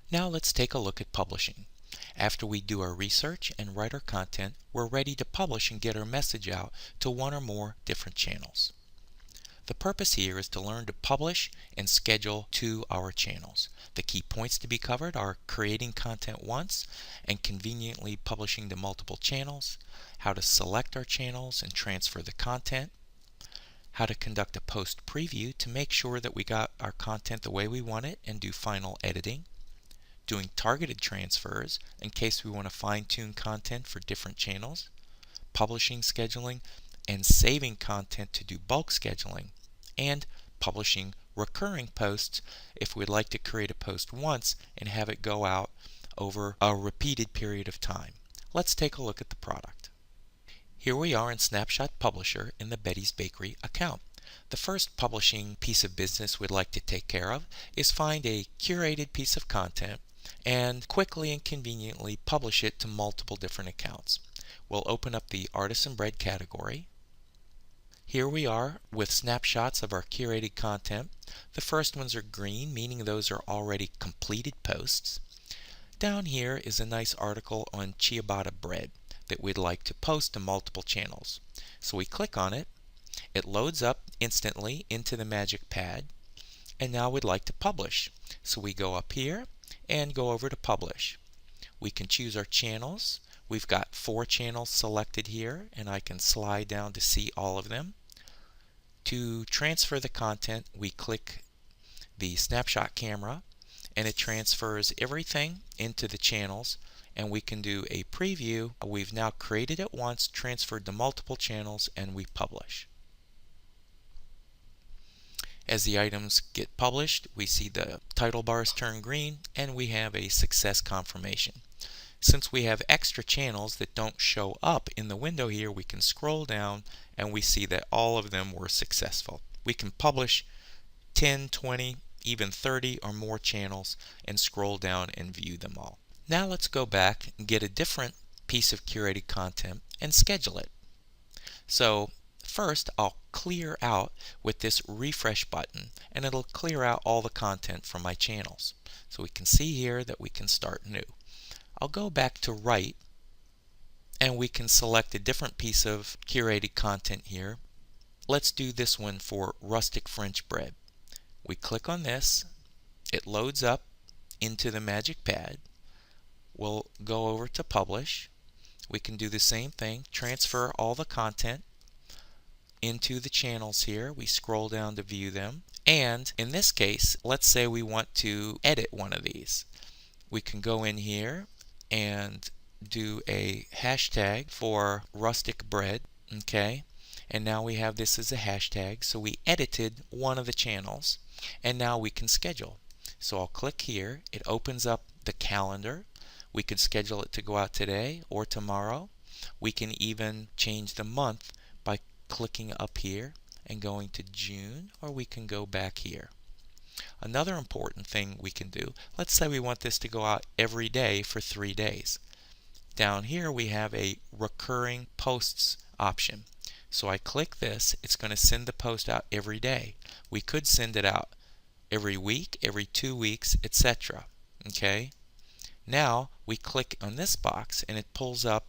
Now let's take a look at publishing. After we do our research and write our content, we're ready to publish and get our message out to one or more different channels. The purpose here is to learn to publish and schedule to our channels. The key points to be covered are creating content once and conveniently publishing to multiple channels, how to select our channels and transfer the content, how to conduct a post preview to make sure that we got our content the way we want it and do final editing, doing targeted transfers in case we want to fine-tune content for different channels, publishing, scheduling, and saving content to do bulk scheduling, and publishing recurring posts if we'd like to create a post once and have it go out over a repeated period of time. Let's take a look at the product. Here we are in Snapshot Publisher in the Betty's Bakery account. The first publishing piece of business we'd like to take care of is find a curated piece of content and quickly and conveniently publish it to multiple different accounts. We'll open up the Artisan Bread category. Here we are with snapshots of our curated content. The first ones are green, meaning those are already completed posts. Down here is a nice article on ciabatta bread that we'd like to post to multiple channels. So we click on it. It loads up instantly into the Magic Pad, and now we'd like to publish. So we go up here and go over to Publish. We can choose our channels. We've got 4 channels selected here, and I can slide down to see all of them. To transfer the content, we click the snapshot camera, and it transfers everything into the channels, and we can do a preview. We've now created it once, transferred to multiple channels, and we publish. As the items get published, we see the title bars turn green and we have a success confirmation. Since we have extra channels that don't show up in the window here, we can scroll down and we see that all of them were successful. We can publish 10, 20, even 30 or more channels and scroll down and view them all. Now let's go back and get a different piece of curated content and schedule it. So first, I'll clear out with this refresh button, and it'll clear out all the content from my channels. So we can see here that we can start new. I'll go back to write, and we can select a different piece of curated content here. Let's do this one for rustic French bread. We click on this, it loads up into the Magic Pad. We'll go over to Publish. We can do the same thing, transfer all the content into the channels here. We scroll down to view them, and in this case, let's say we want to edit one of these. We can go in here and do a hashtag for rustic bread, okay, and now we have this as a hashtag. So we edited one of the channels, and now we can schedule. So I'll click here, it opens up the calendar. We could schedule it to go out today or tomorrow. We can even change the month by clicking up here and going to June, or we can go back here. Another important thing we can do, let's say we want this to go out every day for 3 days. Down here we have a recurring posts option. So I click this, it's going to send the post out every day. We could send it out every week, every 2 weeks, etc. Okay? Now we click on this box and it pulls up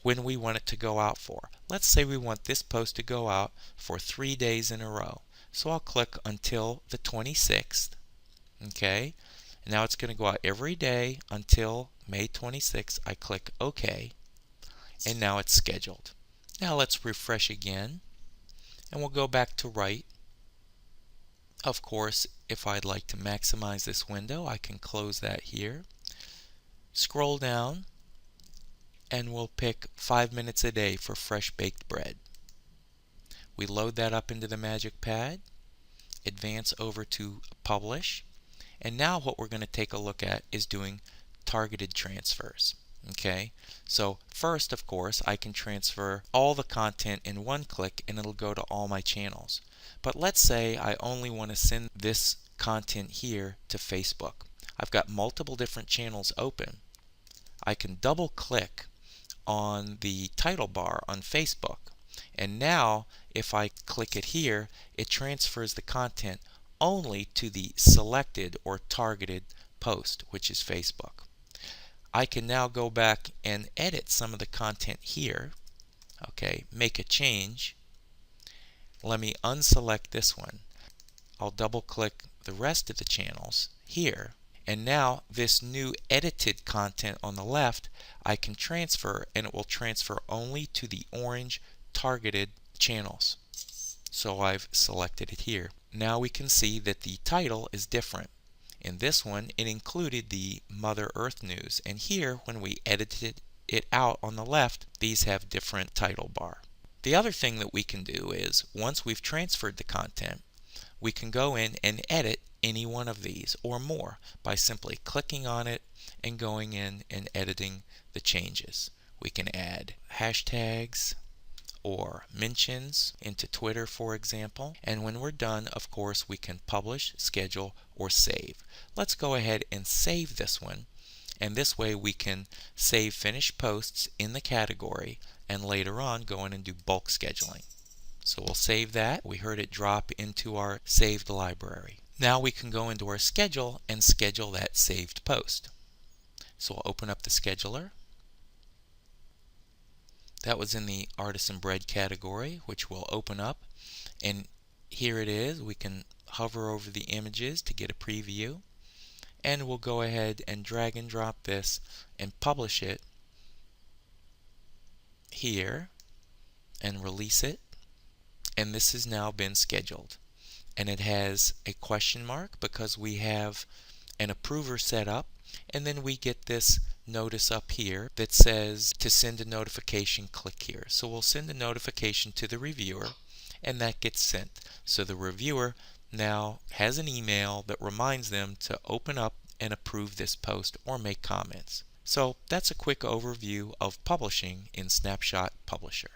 when we want it to go out for. Let's say we want this post to go out for 3 days in a row. So I'll click until the 26th. Okay, and now it's going to go out every day until May 26th. I click OK, and now it's scheduled. Now let's refresh again, and we'll go back to write. Of course, if I'd like to maximize this window, I can close that here. Scroll down, and we'll pick 5 minutes a day for fresh baked bread. We load that up into the Magic Pad, advance over to Publish, and now what we're going to take a look at is doing targeted transfers. Okay, so first, of course, I can transfer all the content in one click and it'll go to all my channels. But let's say I only want to send this content here to Facebook. I've got multiple different channels open. I can double click on the title bar on Facebook, and now if I click it here, it transfers the content only to the selected or targeted post, which is Facebook. I can now go back and edit some of the content here. Okay, make a change. Let me unselect this one. I'll double click the rest of the channels here. And now this new edited content on the left, I can transfer, and it will transfer only to the orange targeted channels. So I've selected it here. Now we can see that the title is different. In this one, it included the Mother Earth news, and here, when we edited it out on the left, these have different title bar. The other thing that we can do is, once we've transferred the content, we can go in and edit any one of these or more by simply clicking on it and going in and editing the changes. We can add hashtags or mentions into Twitter, for example, and when we're done, of course, we can publish, schedule, or save. Let's go ahead and save this one, and this way we can save finished posts in the category and later on go in and do bulk scheduling. So we'll save that. We heard it drop into our saved library. Now we can go into our schedule and schedule that saved post. So we'll open up the scheduler. That was in the Artisan Bread category, which we'll open up, and here it is. We can hover over the images to get a preview, and we'll go ahead and drag and drop this and publish it here and release it, and this has now been scheduled. And it has a question mark because we have an approver set up, and then we get this notice up here that says to send a notification, click here. So we'll send a notification to the reviewer, and that gets sent. So the reviewer now has an email that reminds them to open up and approve this post or make comments. So that's a quick overview of publishing in Snapshot Publisher.